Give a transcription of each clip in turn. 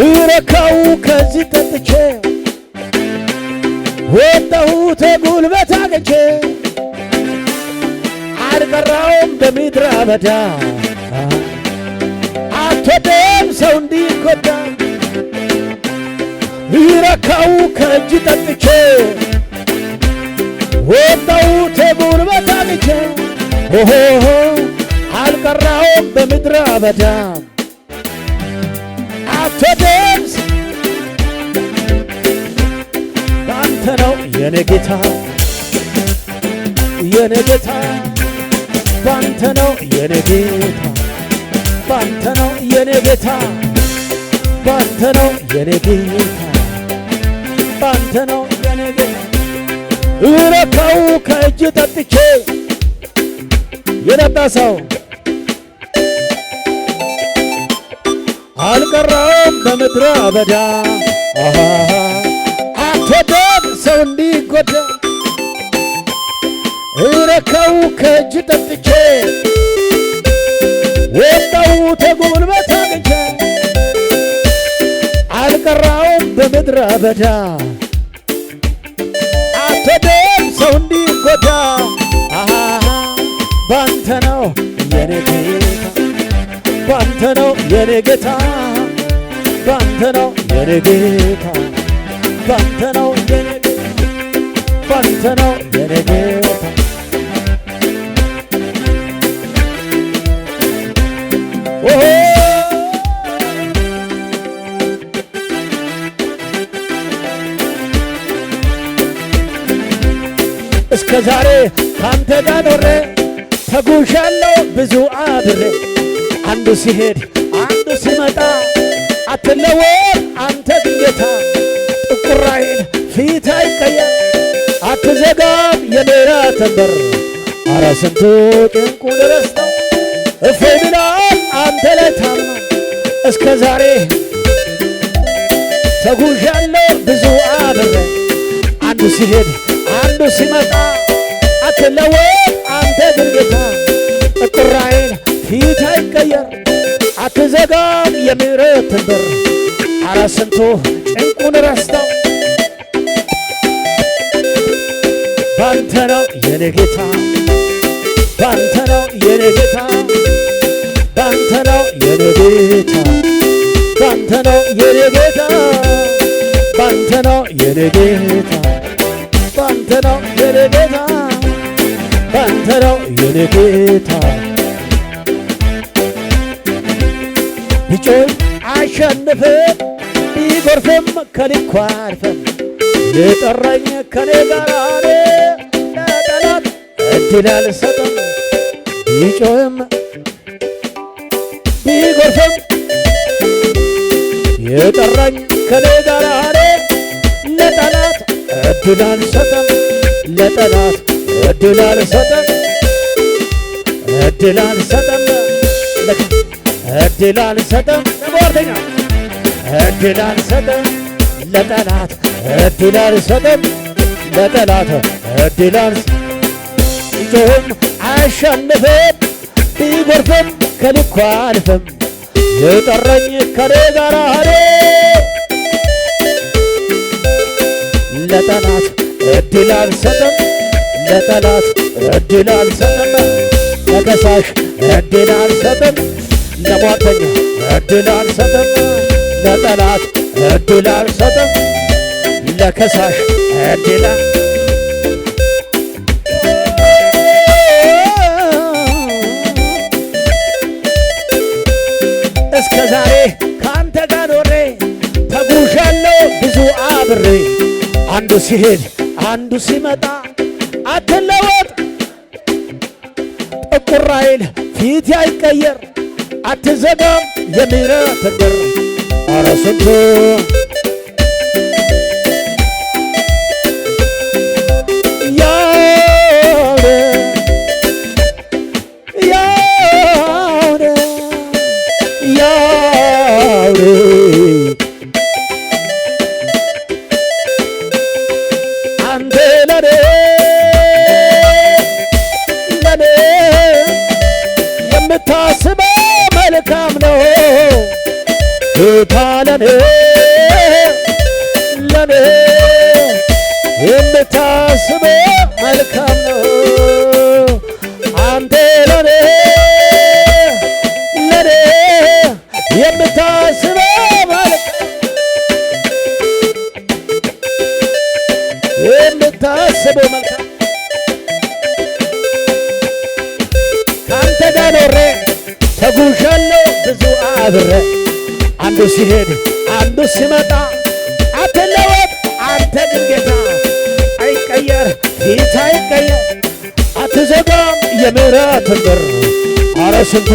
ረካው ከዚህ ጠጥቼ ወጣሁት ጉልበት አግኝቼ አልቀራውም በምድረ በዳ አትወድም ሰው እንዲጎዳ ረካው ከእጅ ጠጥቼ ወጣሁት ጉልበት አግኝቼ አልቀራውም በምድረ በዳ አትወድም ባንተ ነው የኔ ጌታ የኔ ጌታ ባንተ ነው የኔ ጌታ ባንተ ነው የኔ ጌታ ባንተ ነው የኔ ጌታ ባንተ ነው የኔ ጌታ ረካው ከእጅ ጠጥቼ የጠጣ ሰው አልቀራውም በምድረ በዳ አትወድም ሰው እንዲጎዳ ረካው ከእጅ ጠጥቼ ወጣሁት ጉልበት አግኝቼ አልቀራውም በምድረ በዳ አትወድም ሰው እንዲጎዳ ባንተ ነው የኔ ጌታ ባንተ ነው የኔ ጌታ ባንተ ነው የኔ ጌታ ባንተ ነው የኔ ጌታ ባንተ ነው የኔ ጌታ እስከ ዛሬ ካንተ ጋር ኖሬ ተጉዣለሁ ብዙ አድሬ አንዱ ሲሄድ አንዱ ሲመጣ አትለወጥ አንተ ግን ጌታ ጥቁር ዓይን ፊት አይቀየር አትዘጋም የምሕረትን በር ኧረ ስንቱ ጭንቁን ረስተው እፎይ ብሏል አንተ ላይ ታምነው እስከ ዛሬ ተጉዣለሁ ብዙ አድሬ አንዱ ሲሄድ አንዱ ሲመጣ አትለወጥ አንተ ግን ጌታ ጥቁር ዓይን ፊት አይቀየር አትዘጋም የምሕረትን በር ኧረ ስንቱ ጭንቁን ረስተው ባንተ ነው የኔ ጌታ ባንተ ነው የኔ ጌታ ባንተ ነው የኔ ጌታ ባንተ ነው የኔ ጌታ ባንተ ነው የኔ ጌታ ባንተ ነው የኔ ጌታ ባንተ ነው የኔ ጌታ ቢጮህ አሸንፍም ቢጎርፍም ከልኩ አልፈም ለጠራኝ ከኔ ጋር ለጠላት እድል አልሰጥም ቢጮህም ቢጎርፍም የጠራኝ ከኔ ጋር ለጠላት እድል አልሰጥም ለጠላት እድል አልሰጥም እድል አልሰጥም እድል አልሰጥም ለጓደኛ እድል አልሰጥም ለጠላት እድል አልሰጥም ለጠላት እድል አልሰጥም ቢጮህም አያሸንፍም ቢጎርፍም ከልኩ አልፍም የጠራኝ ከኔ ጋር ለጠላት እድል አልሰጥም ለጠላት እድል አልሰጥም ለከሳሽ እድል አልሰጥም ለሟርተኛ እድል አልሰጥም ለጠላት እድል አልሰጥም ለከሳሽ እድል እስከ ዛሬ ካንተ ጋር ኖሬ ተጉዣለሁ ብዙ አብሬ አንዱ ሲሄድ አንዱ ሲመጣ አትለወጥ ጥቁር ዓይን ፊት አይቀየር አትዘጋም የምሕረትን በር ኧረ ስንቱ አንተ ለኔ የምታስበው መልካም ነው ጌታ ለኔ ለኔ የምታስበው መልካም ነው። አንተ ለኔ ለኔ የምታስበው የምታስበው መልካም ካንተ ጋር ኖሬ ተጉዣለሁ ብዙ አብሬ አንዱ ሲሄድ አንዱ ሲመጣ አትለወጥ አንተ ግን ጌታ አይቀየር ፊት አይቀየር አትዘጋም የምሕረትን በር ኧረ ስንቱ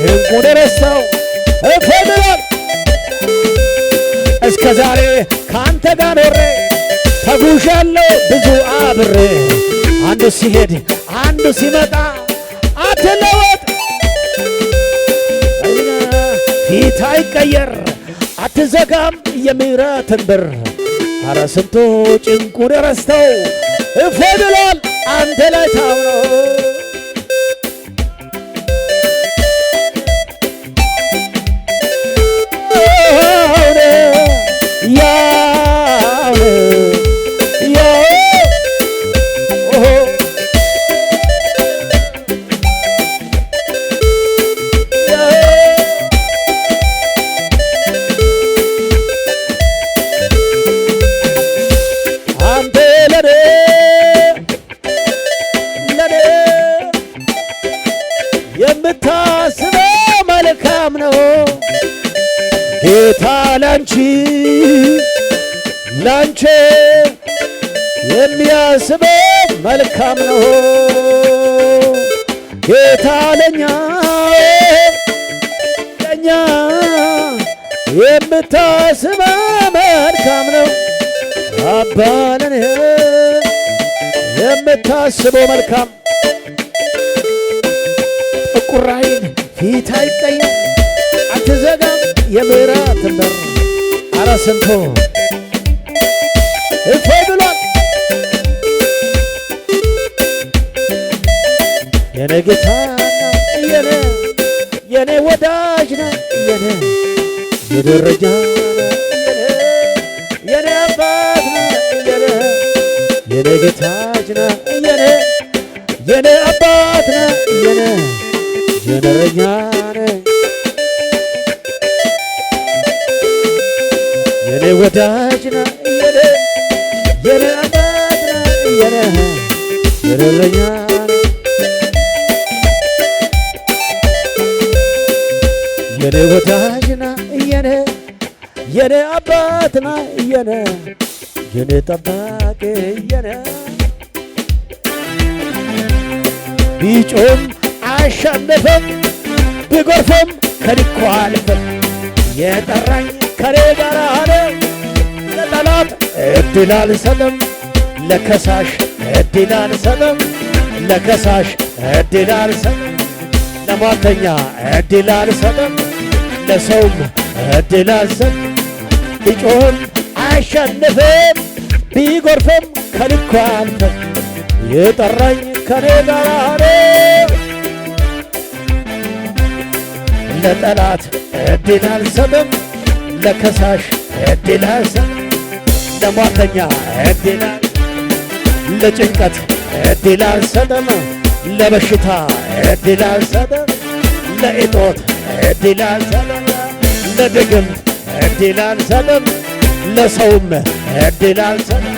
ጭንቁን ረሳው እፈምራል እስከ ዛሬ ካንተ ጋር ኖሬ ተጉዣለሁ ብዙ አብሬ አንዱ ሲሄድ አንዱ ሲመጣ አትለወጥ ፊት አይቀየር አትዘጋም የምሕረትን በር ኧረ ስንቱ ጭንቁን ረስተው እፎይ ብሏል አንተ ላይ ታምኖ የምታስበው መልካም ነው ጌታ ላንቺ ላንቺ የሚያስበው መልካም ነው ጌታ ለኛ ለኛ የምታስበው መልካም ነው አባ ለኔ የምታስበው መልካም ቁራይን ፊት አይቀየር አትዘጋም የምሕረትን በር ኧረ ስንቱ እፎይ ብሏል የኔ ጌታ የኔ ወዳጅ ነህ የደረጃ የኔ አባት ነህ የኔ ጌታጅ ነህ የኔ አባት ነህ የነረኛ ነህ የኔ ወዳጅ ነህ የኔ አባት ነህ የነረኛ ነህ የኔ ወዳጅ ነህ የኔ አባት ነህ የኔ ጠባቂ ቢጮም አሸነፈም ቢጎርፍም ከልኩ አልፈም የጠራኝ ከኔ ጋር አለ ለጠላት እድል አልሰጥም ለከሳሽ እድል አልሰጥም ለከሳሽ እድል አልሰጥም ለሟርተኛ እድል አልሰጥም ለሰውም እድል አልሰጥም ቢጮም አሸነፈም ቢጎርፍም ከልኩ አልፈም የጠራኝ ከኔ ጋር አለ ለጠላት እድል አልሰጥም ለከሳሽ እድል አልሰጥም ለሟርተኛ እድል ለጭንቀት እድል አልሰጥም ለበሽታ እድል አልሰጥም ለእጦት እድል አልሰጥም ለድግምት እድል አልሰጥም ለሰውም እድል አልሰጥም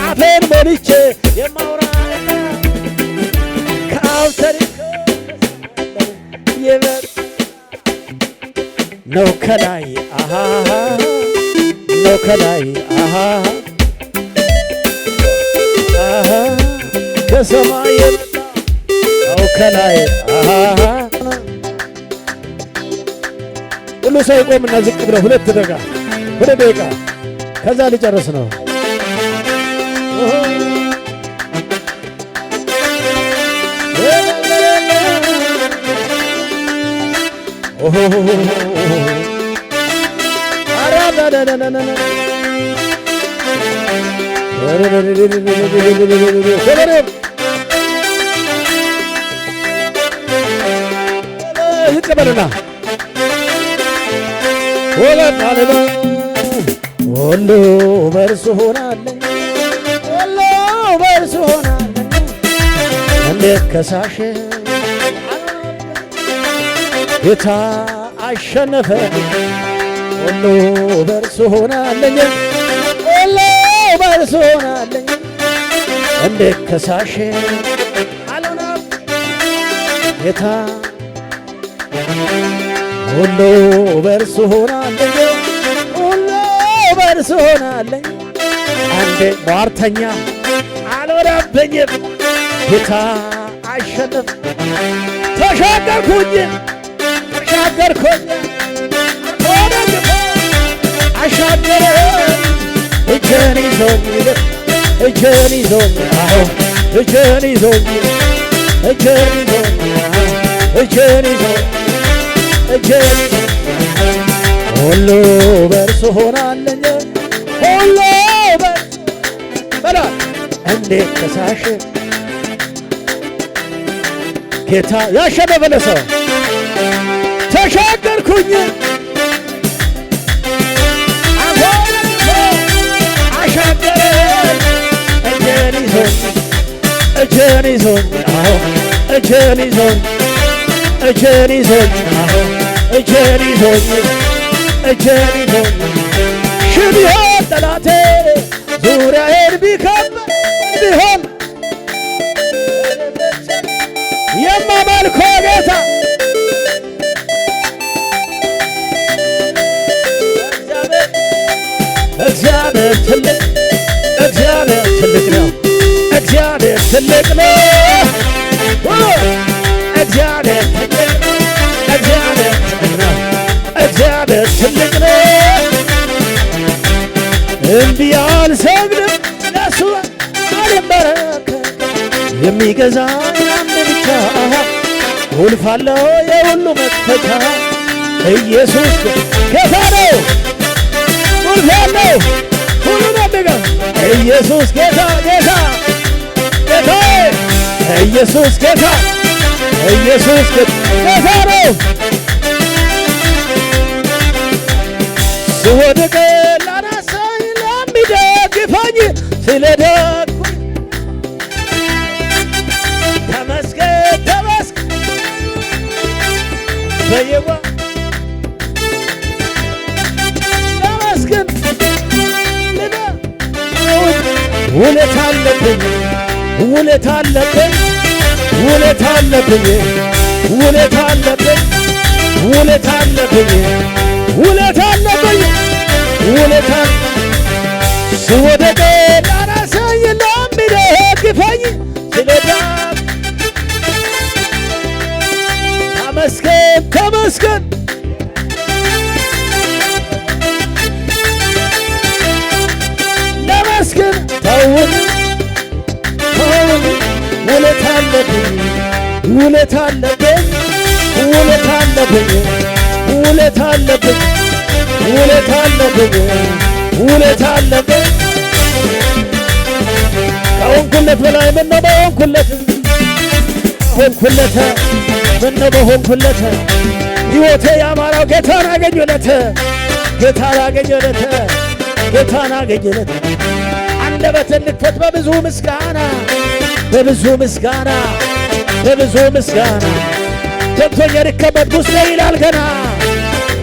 አፌን ሞልቼ የማውራና ከአውተሪ ነው ከላይ ነው ከላይ ከሰማይ የመጣ ነው ከላይ ሁሉ ሰው ይቆምና ዝቅ ብለው ሁለት ደቂቃ ከዛ ሊጨርስ ነው። ይቀበልና ወለናለና ሁሉ በእርሱ ሆናለኝ ሁሉ በእርሱ ሆናለኝ እንዴት ከሳሽ ጌታ አሸነፈ ሁሉ በእርሱ ሆናለኝ ሁሉ በእርሱ ሆናለኝ እንዴት ከሳሽ አልሆነም ጌታ ሁሉ በእርሱ ሆናለኝ ሁሉ በእርሱ ሆናለኝ አንዴ ሟርተኛ አልሆነብኝም ጌታ አሸነፈ ተሻገርኩኝ አሻገረ እጄን ይዞኝ እጄን ይዞኝ አዎ እጄን ይዞኝ እጄን ይዞኝ እጄን ይዞኝ እጄን ሁሉ በእርሱ ሆናለኝ ሁሉ በላ እንዴት ከሳሽ ጌታ ያሸነፈ ሰው ተሻገርኩኝ አሻገረ እጄን ይዞኝ እጄን ይዞኝ አዎ እጄን ይዞኝ እጄን ይዞኝ አዎ እጄን ይዞኝ እጄን ይዞኝ ሺህ ቢሆን ጠላቴ ዙሪያዬን ቢከብ ቢሆን የማመልከው ጌታ እግዚአብሔር ትልቅ እግዚአብሔር ትልቅ ነው እግዚአብሔር ትልቅ ነው እግዚአብሔር ትልቅ ነው እግዚአብሔር ትልቅ ነው እግዚአብሔር ትልቅ ነው እንዲህ አልሰግድም ለእሱ አልንበረከክም የሚገዛኝ አንድ ብቻ ቁልፍ አለው የሁሉ መክፈቻ ኢየሱስ ጌታ ነው ቁልፍ ያለው ሁሉ ነው ኢየሱስ ጌታ ጌታ ጌታ ኢየሱስ ጌታ ኢየሱስ ጌታ ነው ስወድቅ ላነሳኝ ለሚደግፈኝ ስለደግፎኝ ተመስገን ተመስገን በየዋ ተመስገን ውለታ አለብኝ ውለታ አለብኝ ውለታ አለብኝ ውለታ አለብኝ ውለታ አለብኝ ውለታ አለብኝ ውለታ ስወድቅ ላነሳኝ ለሚደግፈኝ ስለዳን ተመስገን ተመስገን ለመስገን ተውት ተውት ውለታ አለብኝ ውለታ አለብኝ ውለታ አለብኝ ውለታ አለብኝ ውለታ አለብኝ ውለታ አለብኝ ከሆንኩለት በላይ ምነው በሆንኩለት ሆንኩለት ምነው በሆንኩለት ሕይወቴ ያማረው ጌታን አገኘለት ጌታን አገኘለት ጌታን አገኘለት አንደበትን ልክፈት በብዙ ምስጋና በብዙ ምስጋና በብዙ ምስጋና ገብቶኝ የድከመት ውስጥ ይላል ገና